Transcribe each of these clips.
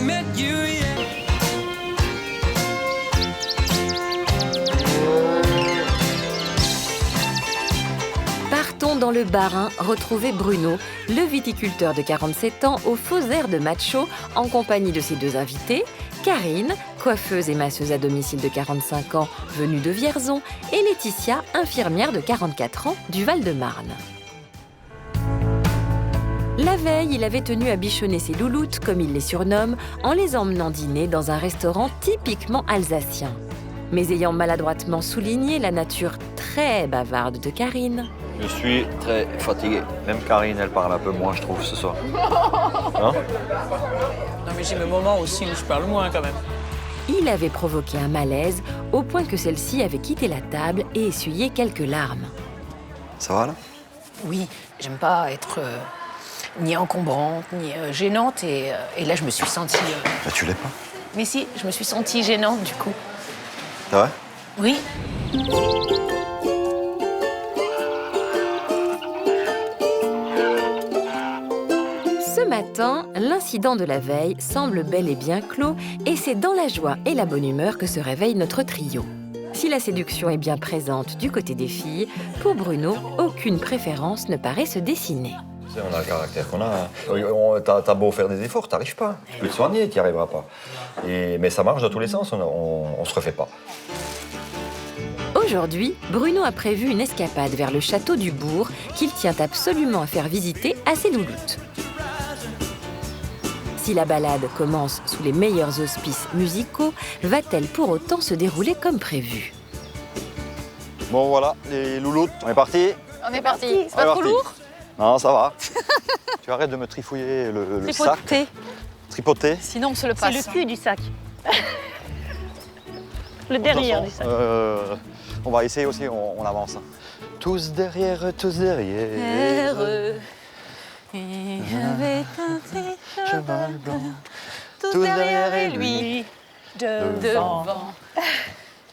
met you yet. Partons dans le Bas-Rhin retrouver Bruno, le viticulteur de 47 ans au faux air de macho, en compagnie de ses deux invités, Karine, coiffeuse et masseuse à domicile de 45 ans, venue de Vierzon, et Laetitia, infirmière de 44 ans, du Val-de-Marne. La veille, il avait tenu à bichonner ses louloutes, comme il les surnomme, en les emmenant dîner dans un restaurant typiquement alsacien. Mais ayant maladroitement souligné la nature très bavarde de Karine, je suis très fatigué. Même Karine, elle parle un peu moins, je trouve, ce soir. Hein? Non mais j'ai mes moments aussi où je parle moins quand même. il avait provoqué un malaise au point que celle-ci avait quitté la table et essuyé quelques larmes. Ça va, là? Oui, j'aime pas être ni encombrante, ni gênante. Et là, je me suis sentie... Bah, tu l'es pas. Mais si, je me suis sentie gênante, du coup. C'est vrai? Oui. Ce matin, l'incident de la veille semble bel et bien clos et c'est dans la joie et la bonne humeur que se réveille notre trio. Si la séduction est bien présente du côté des filles, pour Bruno, aucune préférence ne paraît se dessiner. On a le caractère qu'on a. T'as beau faire des efforts, t'arrives pas. Tu peux te soigner, t'y arriveras pas. Mais ça marche dans tous les sens, on se refait pas. Aujourd'hui, Bruno a prévu une escapade vers le château du Bourg qu'il tient absolument à faire visiter à ses louloutes. Si la balade commence sous les meilleurs auspices musicaux, va-t-elle pour autant se dérouler comme prévu? Bon voilà, les louloutes, on est parti. On est parti. C'est pas trop lourd? Non, ça va. Tu arrêtes de me trifouiller le sac. Tripoter. Sinon, on se le passe. C'est le cul du sac. Le derrière du sac. On va essayer aussi, on avance. Tous derrière, tous derrière. Et avec un petit Cheval blanc. tout derrière et lui, devant.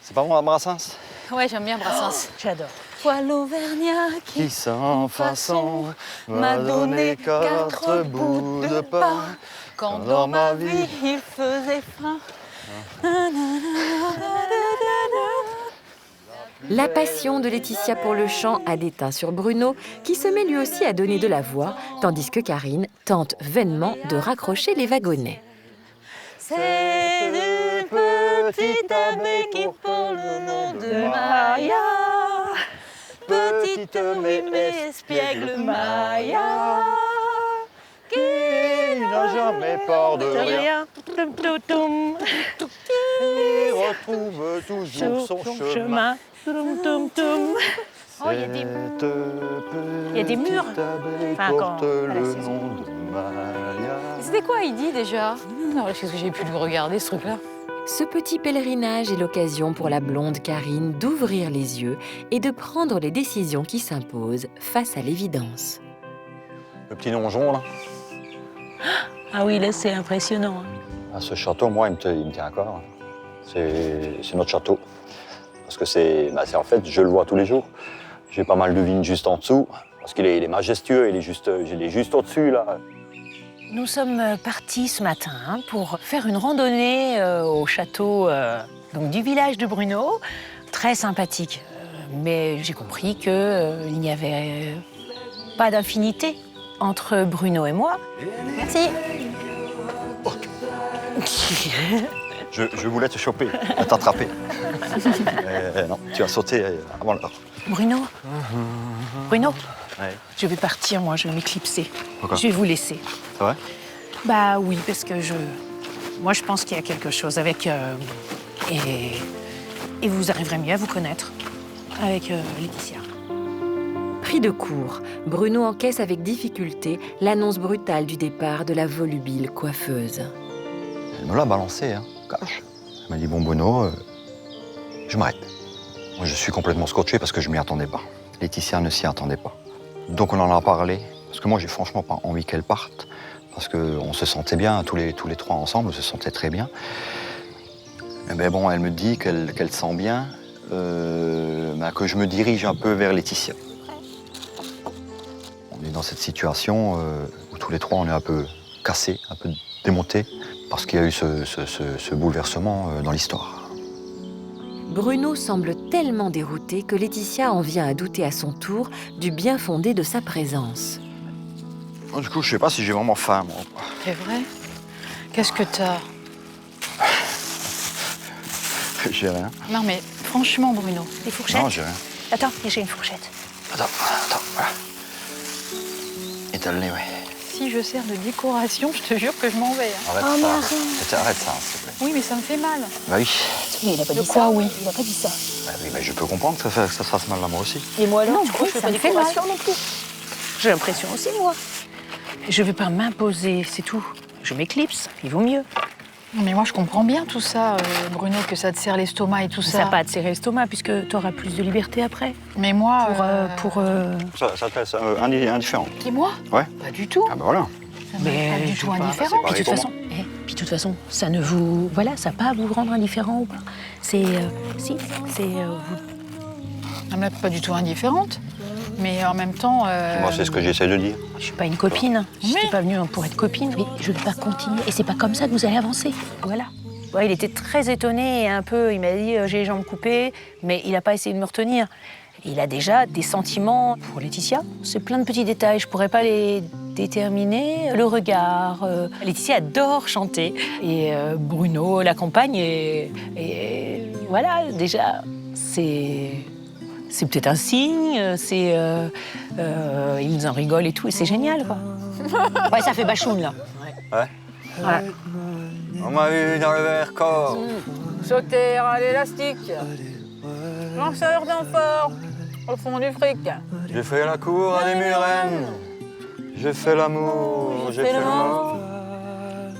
C'est pas bon la Brassens? Ouais, j'aime bien Brassens. J'adore. Poil auvergnat Qui sans façon m'a donné quatre bouts de pain. quand dans ma vie il faisait faim. La passion de Laetitia pour le chant a déteint sur Bruno, qui se met lui aussi à donner de la voix, tandis que Karine tente vainement de raccrocher les wagonnets. C'est du petit abbé qui porte le nom de Maya. Petite mémé espiègle Maya. Qui n'a jamais peur de rien. Toum, toum, toum. Qui retrouve toujours son chemin. Toum, toum, toum. Oh, il y a des... Il y a des murs. Enfin, quand- Porte à la le saison. nom de Maya. C'était quoi il dit déjà? Non, est-ce que j'ai pu le regarder ce truc-là? Ce petit pèlerinage est l'occasion pour la blonde Karine d'ouvrir les yeux et de prendre les décisions qui s'imposent face à l'évidence. Le petit donjon, là. Ah oui, là, c'est impressionnant. Hein. Ah, ce château, moi, il me tient à cœur. C'est notre château. Parce que en fait, je le vois tous les jours. J'ai pas mal de vignes juste en dessous. Parce qu'il est majestueux, il est juste au-dessus, là. Nous sommes partis ce matin pour faire une randonnée au château donc du village de Bruno. Très sympathique. Mais j'ai compris qu'il n'y avait pas d'infinité entre Bruno et moi. Merci. Je voulais te choper, t'attraper. Non, tu as sauté avant l'heure. Bruno Bruno, Ouais. je vais partir, moi, je vais m'éclipser. Pourquoi? Je vais vous laisser. C'est vrai? Bah oui, parce que moi, je pense qu'il y a quelque chose avec... et vous arriverez mieux à vous connaître avec Laetitia. Pris de court, Bruno encaisse avec difficulté l'annonce brutale du départ de la volubile coiffeuse. Elle me l'a balancé, hein, cash. Elle m'a dit, bon Bruno, je m'arrête. Moi, je suis complètement scotché parce que je m'y attendais pas. Laetitia ne s'y attendait pas. Donc on en a parlé, parce que moi, j'ai franchement pas envie qu'elle parte, parce qu'on se sentait bien, tous les trois ensemble, on se sentait très bien. Mais bon, elle me dit qu'elle sent bien, que je me dirige un peu vers Laetitia. On est dans cette situation où tous les trois, on est un peu cassés, un peu démontés. parce qu'il y a eu ce bouleversement dans l'histoire. Bruno semble tellement dérouté que Laetitia en vient à douter à son tour du bien fondé de sa présence. Du coup, je sais pas si j'ai vraiment faim, moi. C'est vrai? Qu'est-ce que t'as? J'ai rien. Non mais franchement, Bruno. Des fourchettes? Non, j'ai rien. Attends, j'ai une fourchette. Attends. Voilà. Étale-les, ouais. Si je sers de décoration, je te jure que je m'en vais. Hein. Arrête ça, s'il te plaît. Oui, mais ça me fait mal. Bah oui. Mais il a pas De dit quoi, ça. oui? Il a pas dit ça. Bah oui, mais je peux comprendre que ça se fasse mal à moi aussi. Et moi alors, Non, tu crois que je fais ça pas me fait mal. décoration non plus? J'ai l'impression aussi, moi. Je vais pas m'imposer, c'est tout. Je m'éclipse, il vaut mieux. Non, mais moi, je comprends bien tout ça, Bruno, que ça te serre l'estomac et tout ça. Ça va pas te serrer l'estomac puisque tu auras plus de liberté après. Mais moi... Ça te laisse indifférent. Qui, moi? Ouais. Pas du tout. Ah bah voilà. Ça me laisse pas du tout indifférent. c'est Puis de toute façon, puis de toute façon, ça ne vous, voilà, ça va pas vous rendre indifférent ou pas. C'est, si, c'est vous. Ça me laisse pas du tout indifférente. Mais en même temps... Moi, c'est ce que j'essaie de dire. Je suis pas une copine. Je Mais- n'étais pas venue pour être copine. Mais je ne vais pas continuer. Et c'est pas comme ça que vous allez avancer. Voilà. Ouais, il était très étonné et un peu. Il m'a dit j'ai les jambes coupées, mais il n'a pas essayé de me retenir. Il a déjà des sentiments pour Laetitia. C'est plein de petits détails. Je pourrais pas les déterminer. Le regard. Laetitia adore chanter et Bruno l'accompagne et voilà. Déjà, c'est peut-être un signe, il nous en rigole et tout, et c'est génial, quoi. Ouais, ça fait bachoune, là. Ouais. Ouais. On m'a vu dans le verre corps. Sauter à l'élastique. Lanceur d'enfort. Au fond du fric. J'ai fait la cour à des murennes. Je fais l'amour, j'ai fait le mort.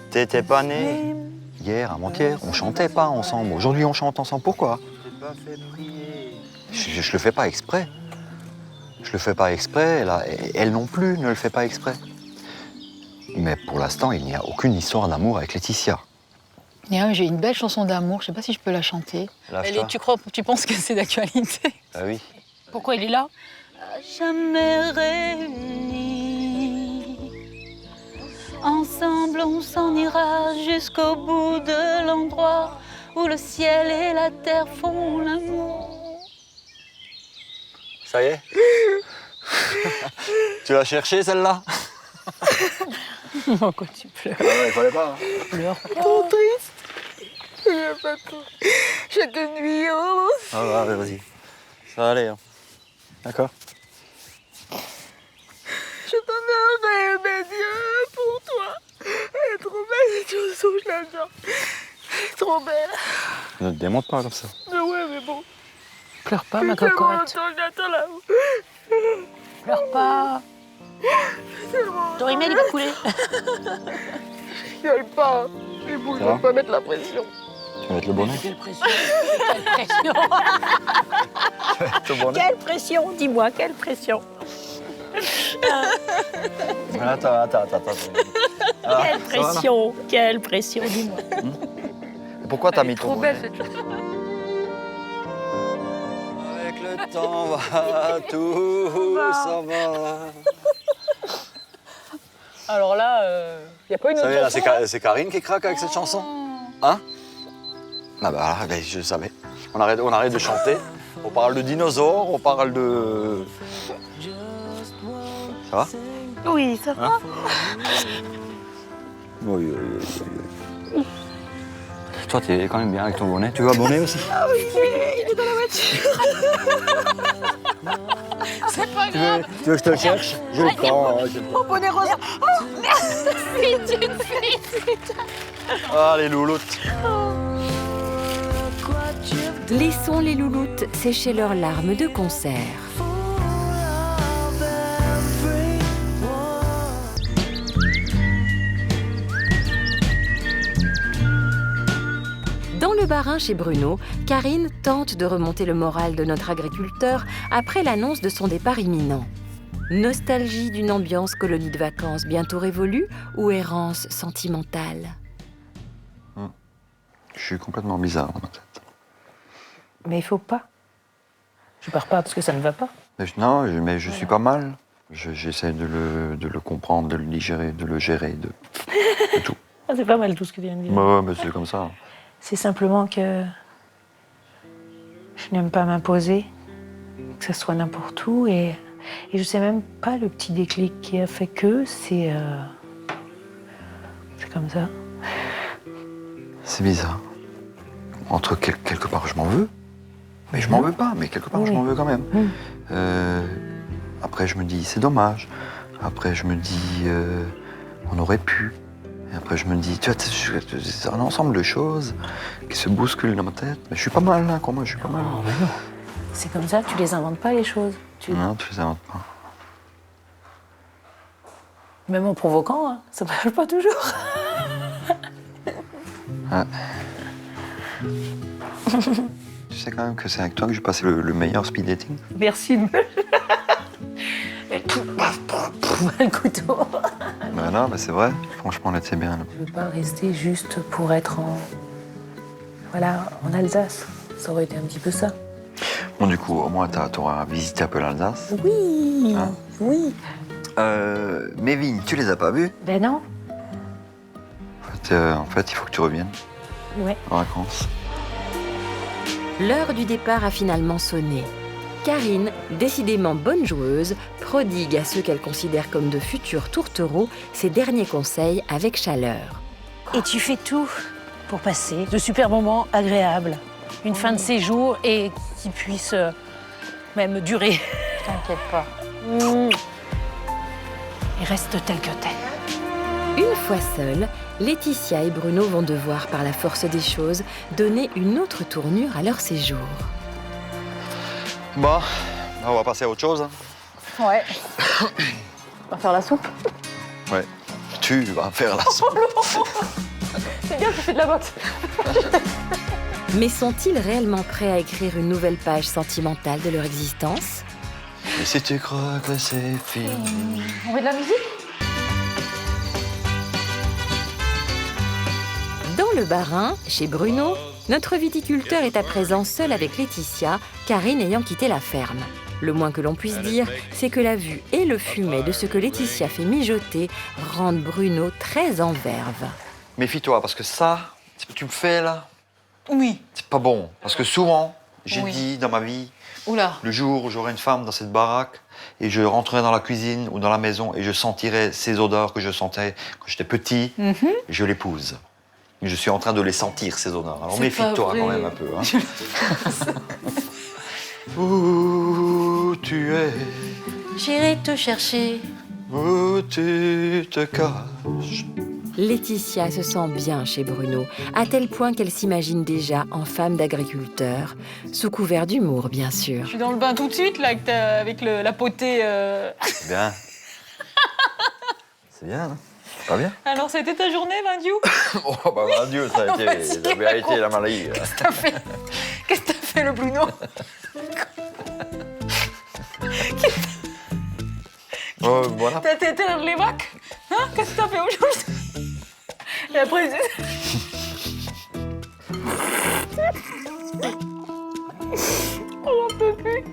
T'étais pas né. Hier, avant-hier, on chantait pas ensemble. Aujourd'hui, on chante ensemble. Pourquoi? Je le fais pas exprès. Je le fais pas exprès. Elle non plus ne le fait pas exprès. Mais pour l'instant, il n'y a aucune histoire d'amour avec Laetitia. J'ai une belle chanson d'amour, je sais pas si je peux la chanter. Lâche-toi. Tu penses que c'est d'actualité? Ah oui. Pourquoi il est là? Jamais réunis. Ensemble, on s'en ira jusqu'au bout de l'endroit où le ciel et la terre font l'amour. Ça y est. Tu l'as cherchée, celle-là? Pourquoi tu pleures? Ah ouais, il fallait pas. Pleure. Trop triste. J'ai pas tout. Chaque nuit, oh. Ah ouais, vas-y. Ça va aller. Hein. D'accord. Je donnerai mes yeux pour toi. Elle est trop belle cette chanson, je l'adore. Elle est trop belle. Ne te démonte pas comme ça. Mais ouais, mais bon. Pleure pas, ma cocotte. J'attends là-haut. Pleure pas. Ton email, il va couler. Je rigole pas. Mais bon, je Ça va vais pas mettre la pression. Tu vas mettre le bonnet? Quelle pression. Quelle pression. Le bonnet. Quelle pression, dis-moi, quelle pression. Attends. Ah, Quelle pression, quelle pression, dis-moi. Pourquoi t'as mis ton Trop bonnet? belle cette chanson. Avec le temps va, tout s'en va. Alors là, y a pas une Vous autre savez, là, chanson. c'est Karine qui craque avec cette chanson. Hein? Ah bah là, ben, je savais. On arrête de chanter. On parle de dinosaures, on parle de... Ça va? Oui, ça va. Oui. Toi, t'es quand même bien avec ton bonnet. Tu veux un bonnet aussi? Ah oui, il est dans la voiture. C'est pas grave. Tu veux que je te le cherche? Je le prends. Mon bonnet rose. Ah, les louloutes. Laissons les louloutes sécher leurs larmes de concert. Dans le Bas-Rhin chez Bruno, Karine tente de remonter le moral de notre agriculteur après l'annonce de son départ imminent. Nostalgie d'une ambiance colonie de vacances bientôt révolue ou errance sentimentale? Je suis complètement bizarre dans ma tête. Mais il faut pas. Je pars pas parce que ça ne va pas. Non, mais je suis pas mal. J'essaie de le comprendre, de le digérer, de le gérer, de tout. Ah, c'est pas mal tout ce que tu viens de dire. Bah ouais, mais c'est comme ça. C'est simplement que je n'aime pas m'imposer, que ça soit n'importe où. Et je sais même pas le petit déclic qui a fait que c'est comme ça. C'est bizarre. Entre quelque part, je m'en veux. Mais je m'en veux pas, mais quelque part, je m'en veux quand même. Après, je me dis, c'est dommage. Après, je me dis, on aurait pu. Et après, je me dis, tu vois, c'est un ensemble de choses qui se bousculent dans ma tête. Mais je suis pas mal, là, quoi, moi, je suis pas mal. Oh, mais non. C'est comme ça, tu les inventes pas, les choses. Non, tu les inventes pas. Même en provoquant, hein, ça marche pas toujours. Ouais. Tu sais quand même que c'est avec toi que j'ai passé le meilleur speed dating. Merci de me... le couteau. Ben non, mais c'est vrai. Franchement, on était bien. Là. Je veux pas rester juste pour être en Alsace. Ça aurait été un petit peu ça. Bon, du coup, au moins, t'auras visité un peu l'Alsace. Oui, Hein? oui. Mes vignes, tu les as pas vues? Ben non. En fait, il faut que tu reviennes Ouais. en vacances. L'heure du départ a finalement sonné. Karine, décidément bonne joueuse, prodigue à ceux qu'elle considère comme de futurs tourtereaux ses derniers conseils avec chaleur. Et tu fais tout pour passer de super moments agréables. Une fin de séjour et qui puisse même durer. T'inquiète pas. Et reste tel que t'es. Une fois seuls, Laetitia et Bruno vont devoir, par la force des choses, donner une autre tournure à leur séjour. Bon, on va passer à autre chose. Hein. Ouais. On va faire la soupe. Ouais. Tu vas faire la soupe. C'est bien, tu fais de la boxe. Mais sont-ils réellement prêts à écrire une nouvelle page sentimentale de leur existence? Et si tu crois que c'est fini. On met de la musique? Dans le Bas-Rhin, chez Bruno, notre viticulteur est à présent seul avec Laetitia, Karine ayant quitté la ferme. Le moins que l'on puisse dire, c'est que la vue et le fumet de ce que Laetitia fait mijoter rendent Bruno très en verve. Méfie-toi, parce que ça, ce que tu me fais là, Oui. c'est pas bon. Parce que souvent, j'ai Oui. dit dans ma vie, Oula. le jour où j'aurai une femme dans cette baraque, et je rentrerai dans la cuisine ou dans la maison et je sentirai ces odeurs que je sentais quand j'étais petit, et je l'épouse. Et je suis en train de les sentir, ces odeurs. Alors C'est méfie-toi pas vrai. quand même un peu. Hein. Où tu es, J'irai te chercher. où tu te caches. Laetitia se sent bien chez Bruno, à tel point qu'elle s'imagine déjà en femme d'agriculteur, sous couvert d'humour, bien sûr. Je suis dans le bain tout de suite, là, avec la potée. C'est bien. C'est bien, hein. C'est pas bien. Alors, c'était ta journée, Vindiou? Oh, bah, mon Dieu, ça a été la maladie. là. Qu'est-ce que t'as fait, le Bruno? Oh, voilà. T'as été dans les vacs? Hein? Qu'est-ce que t'as fait aujourd'hui? Et après, on en peut plus.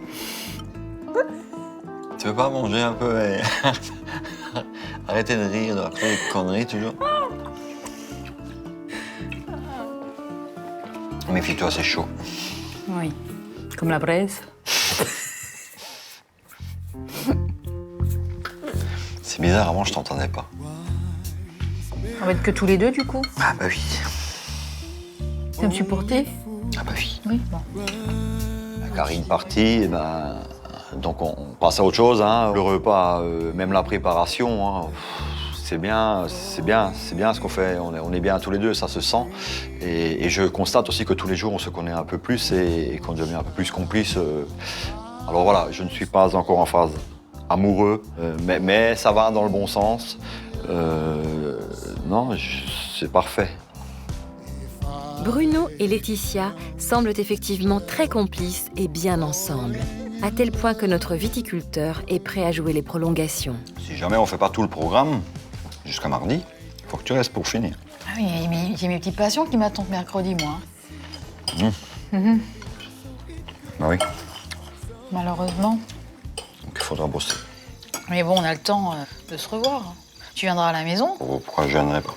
Tu veux pas manger un peu et... Arrêtez de rire, de raconter des conneries toujours. Méfie-toi, c'est chaud. Oui, comme la braise. C'est bizarre, avant je t'entendais pas. On va être que tous les deux, du coup. Ah bah oui. Tu vas me supporter? Ah bah oui. Oui, bon. La Karine partie, et ben... Donc on passe à autre chose, hein. Le repas, même la préparation, hein. C'est bien ce qu'on fait. On est bien tous les deux, ça se sent. Et je constate aussi que tous les jours, on se connaît un peu plus et qu'on devient un peu plus complice. Alors voilà, je ne suis pas encore en phase amoureux, mais ça va dans le bon sens. Non, c'est parfait. Bruno et Laetitia semblent effectivement très complices et bien ensemble, à tel point que notre viticulteur est prêt à jouer les prolongations. Si jamais on fait pas tout le programme, jusqu'à mardi, il faut que tu restes pour finir. Ah oui, j'ai mes petites passions qui m'attendent mercredi, moi. Bah oui, Malheureusement. donc il faudra bosser. Mais bon, on a le temps de se revoir. Tu viendras à la maison? Pourquoi je viendrai pas?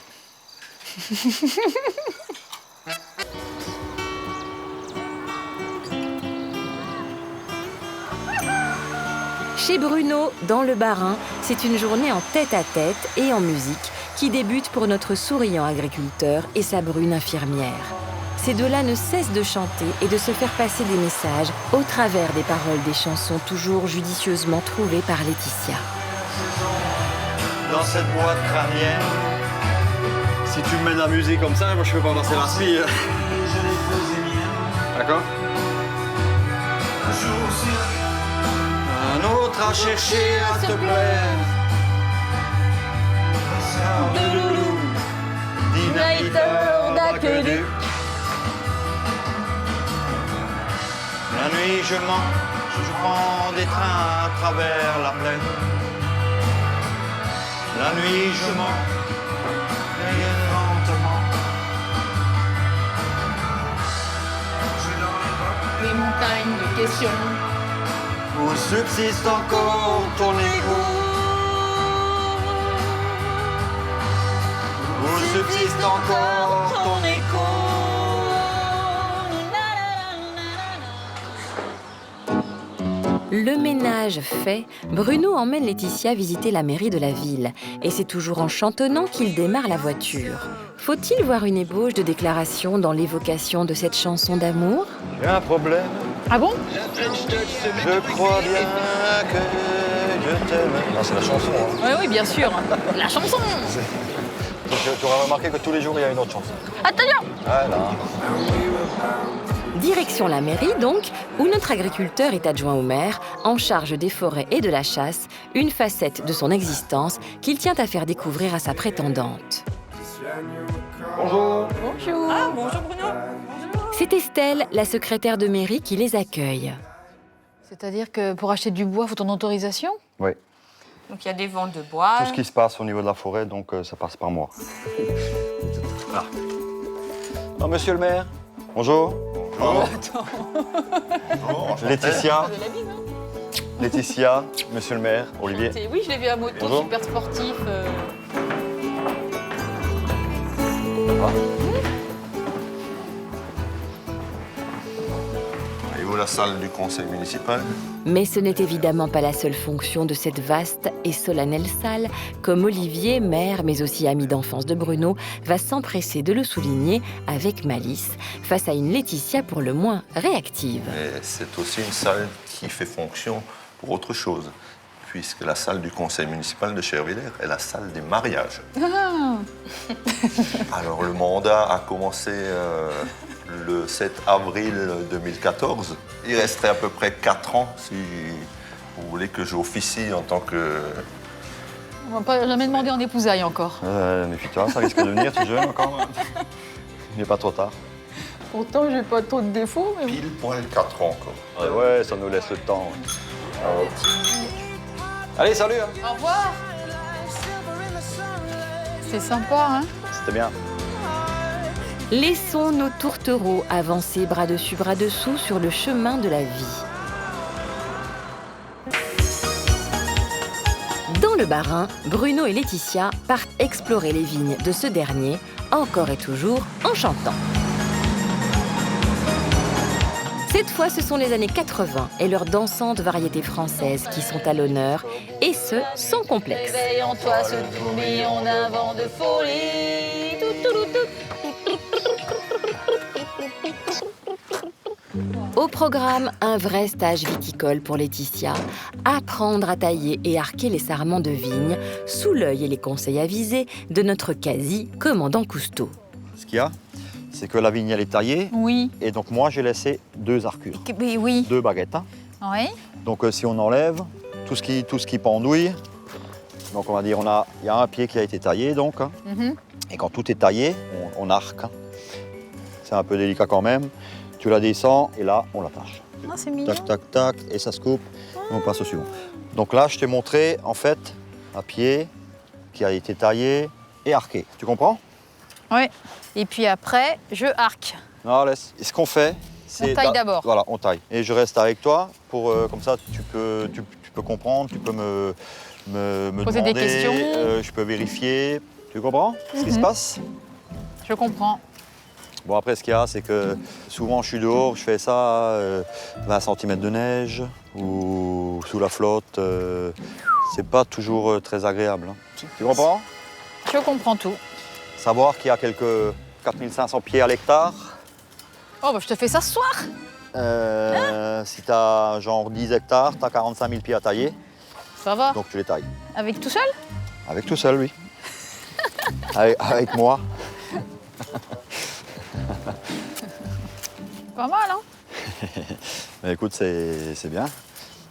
Chez Bruno, dans le Bas-Rhin, c'est une journée en tête-à-tête et en musique qui débute pour notre souriant agriculteur et sa brune infirmière. Ces deux-là ne cessent de chanter et de se faire passer des messages au travers des paroles des chansons toujours judicieusement trouvées par Laetitia. Dans cette boîte crânienne, si tu me mets de la musique comme ça, moi je peux pas danser la fille. D'accord? Un autre à chercher à te plaire. De loulou, dynamiteur d'aqueduc. La nuit je mens, je prends des trains à travers la plaine. La nuit je mens, et lentement. Les montagnes de questions. Où subsiste encore ton écho? Où subsiste encore ton écho? Le ménage fait, Bruno emmène Laetitia visiter la mairie de la ville. Et c'est toujours en chantonnant qu'il démarre la voiture. Faut-il voir une ébauche de déclaration dans l'évocation de cette chanson d'amour? J'ai un problème. Ah bon? Je crois bien que je t'aime. Non, c'est la chanson. Hein. Oui, oui, bien sûr. La chanson. Tu auras remarqué que tous les jours, il y a une autre chanson. Attention. Voilà. Direction la mairie donc, où notre agriculteur est adjoint au maire, en charge des forêts et de la chasse, une facette de son existence qu'il tient à faire découvrir à sa prétendante. Bonjour. Bonjour. Ah, bonjour Bruno. C'est Estelle, la secrétaire de mairie, qui les accueille. C'est-à-dire que pour acheter du bois, il faut ton autorisation? Oui. Donc il y a des ventes de bois. Tout ce qui se passe au niveau de la forêt, donc ça passe par moi. Là. Non, monsieur le maire. Bonjour. Bonjour. Laetitia. Laetitia, monsieur le maire, Olivier. Oui, je l'ai vu à moto, Bonjour. super sportif. Et où la salle du conseil municipal? Mais ce n'est évidemment pas la seule fonction de cette vaste et solennelle salle, comme Olivier, maire, mais aussi ami d'enfance de Bruno, va s'empresser de le souligner avec malice, face à une Laetitia pour le moins réactive. Et c'est aussi une salle qui fait fonction pour autre chose, puisque la salle du conseil municipal de Chervillers est la salle des mariages. Alors le mandat a commencé le 7 avril 2014. Il resterait à peu près 4 ans si vous voulez que j'officie en tant que... On m'a pas jamais demandé en épousailles encore. Méfie-toi, ça risque de venir, tu es jeune encore. Il n'est pas trop tard. Pourtant, j'ai pas trop de défauts. Mais... pile poil 4 ans encore. Ouais, ça nous laisse le temps. Allez, salut. Hein. Au revoir. C'est sympa, hein? C'était bien. Laissons nos tourtereaux avancer bras dessus bras dessous sur le chemin de la vie. Dans le Bas-Rhin, Bruno et Laetitia partent explorer les vignes de ce dernier, encore et toujours en chantant. Cette fois, ce sont les années 80 et leurs dansantes variétés françaises qui sont à l'honneur, et ce, sans complexe. Réveille en toi ce tourbillon d'un vent de folie. Au programme, un vrai stage viticole pour Laetitia, apprendre à tailler et arquer les sarments de vigne, sous l'œil et les conseils avisés de notre quasi-commandant Cousteau. Ce qu'il y a, c'est que la vigne, elle est taillée. Oui. Et donc moi, j'ai laissé 2 arcures, Mais oui. 2 baguettes. Hein. Oui. Donc si on enlève tout ce qui pendouille, donc on va dire, il y a un pied qui a été taillé, donc. Hein. Et quand tout est taillé, on arque. Hein. C'est un peu délicat quand même. Tu la descends et là, on l'attache. Ah, c'est mignon. Tac, tac, tac, et ça se coupe, et on passe au suivant. Donc là, je t'ai montré, en fait, un pied qui a été taillé et arqué. Tu comprends? Oui. Et puis après, je arc. Non, laisse. Et ce qu'on fait, c'est... On taille d'abord. Voilà, on taille. Et je reste avec toi pour, comme ça, tu peux comprendre, tu peux me Poser des demander, questions. je peux vérifier. Tu comprends ce qui se passe? Je comprends. Bon, après, ce qu'il y a, c'est que souvent, je suis dehors, je fais ça, 20 cm de neige ou sous la flotte. C'est pas toujours très agréable. Hein. Tu comprends? Je comprends tout. Savoir qu'il y a quelques 4500 pieds à l'hectare. Oh, bah, je te fais ça ce soir. Si tu as genre 10 hectares, tu as 45 000 pieds à tailler, Ça va. donc tu les tailles. Avec tout seul? Avec tout seul, oui. avec moi. Pas mal, hein? Mais écoute, c'est bien.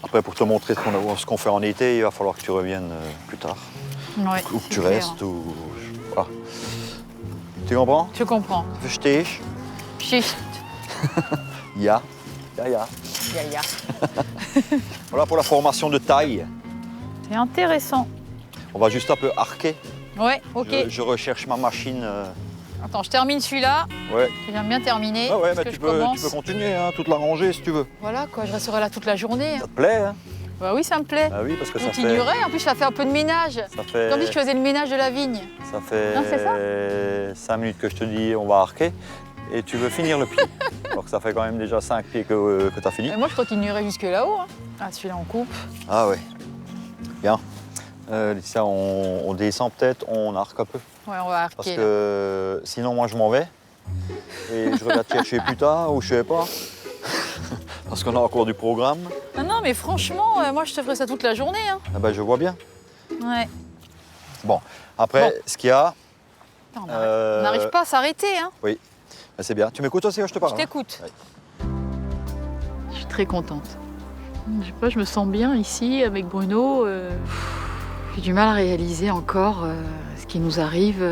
Après, pour te montrer ce qu'on fait en été, il va falloir que tu reviennes plus tard. Ouais. Ou que tu c'est clair. restes, ou... Voilà. Tu comprends? Je comprends. Verstehe? Chicht. Ya. Ya. Voilà pour la formation de taille. C'est intéressant. On va juste un peu arquer. Ouais, ok. Je recherche ma machine. Attends, je termine celui-là. Ouais. Je viens bien terminer. Ah ouais, parce mais que tu je peux commence. continuer, hein, toute la rangée si tu veux. Voilà, quoi, je resterai là toute la journée. Ça te plaît, hein? Bah oui, ça me plaît. Ah oui, parce que Je ça fait... continuerai. En plus, ça fait un peu de ménage. Ça fait... Comme si je faisais le ménage de la vigne. Ça fait Non, c'est 5 minutes que je te dis on va arquer et tu veux finir le pied. Alors que ça fait quand même déjà 5 pieds que tu as fini. Et moi, je continuerai jusque là-haut. Hein. Ah, celui-là, on coupe. Ah ouais. Bien. Laetitia, on descend peut-être, on arque un peu. Ouais, on va arquer. Parce là. que sinon moi je m'en vais et je reviens te chercher plus tard ou je sais pas. Parce qu'on a encore du programme. Non, mais franchement, moi, je te ferai ça toute la journée. Hein. Ah ben je vois bien. Ouais. Bon, après Bon. ce qu'il y a, Putain, on n'arrive pas à s'arrêter. Hein. ben, c'est bien. Tu m'écoutes aussi, je te parle. Je t'écoute. Ouais. Je suis très contente. Je sais pas, je me sens bien ici avec Bruno. J'ai du mal à réaliser encore ce qui nous arrive.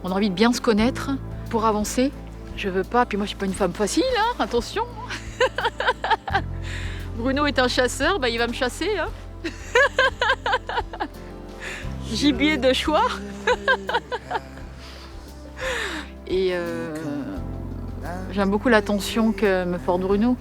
On a envie de bien se connaître pour avancer. Je veux pas, puis moi je suis pas une femme facile, hein, attention. Bruno est un chasseur, bah, il va me chasser. Hein. Gibier de choix. Et j'aime beaucoup l'attention que me porte Bruno.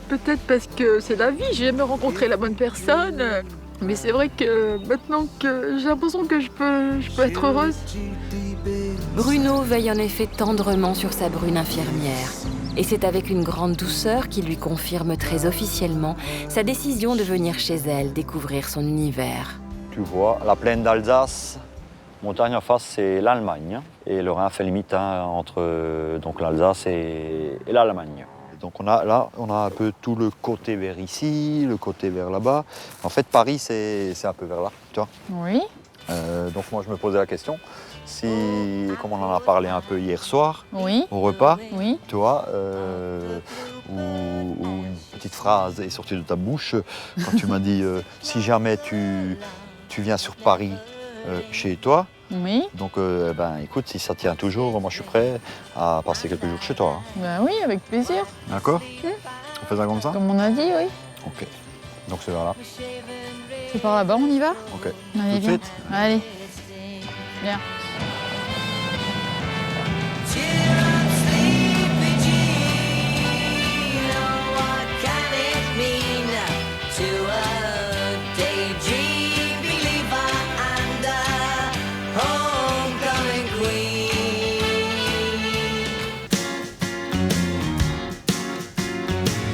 Peut-être parce que c'est la vie, j'ai jamais rencontré la bonne personne. Mais c'est vrai que maintenant que j'ai l'impression que je peux être heureuse. Bruno veille en effet tendrement sur sa brune infirmière. Et c'est avec une grande douceur qu'il lui confirme très officiellement sa décision de venir chez elle découvrir son univers. Tu vois, la plaine d'Alsace, montagne en face, c'est l'Allemagne. Et le Rhin fait limite entre donc l'Alsace et l'Allemagne. Donc on a un peu tout le côté vers ici, le côté vers là-bas. En fait, Paris, c'est un peu vers là, tu vois. Oui. Donc moi, je me posais la question, si, comme on en a parlé un peu hier soir, Oui. au repas, Oui. tu vois, où une petite phrase est sortie de ta bouche quand tu m'as dit si jamais tu viens sur Paris chez toi, Oui. donc ben écoute, si ça tient toujours, moi je suis prêt à passer quelques jours chez toi. Hein. Ben oui, avec plaisir. D'accord? On fait ça comme ça? Comme on a dit, oui. Ok. Donc c'est vers là. C'est par là-bas, on y va? Ok. Allez, Tout de viens. suite? Allez. Viens.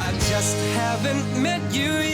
I just haven't met you yet.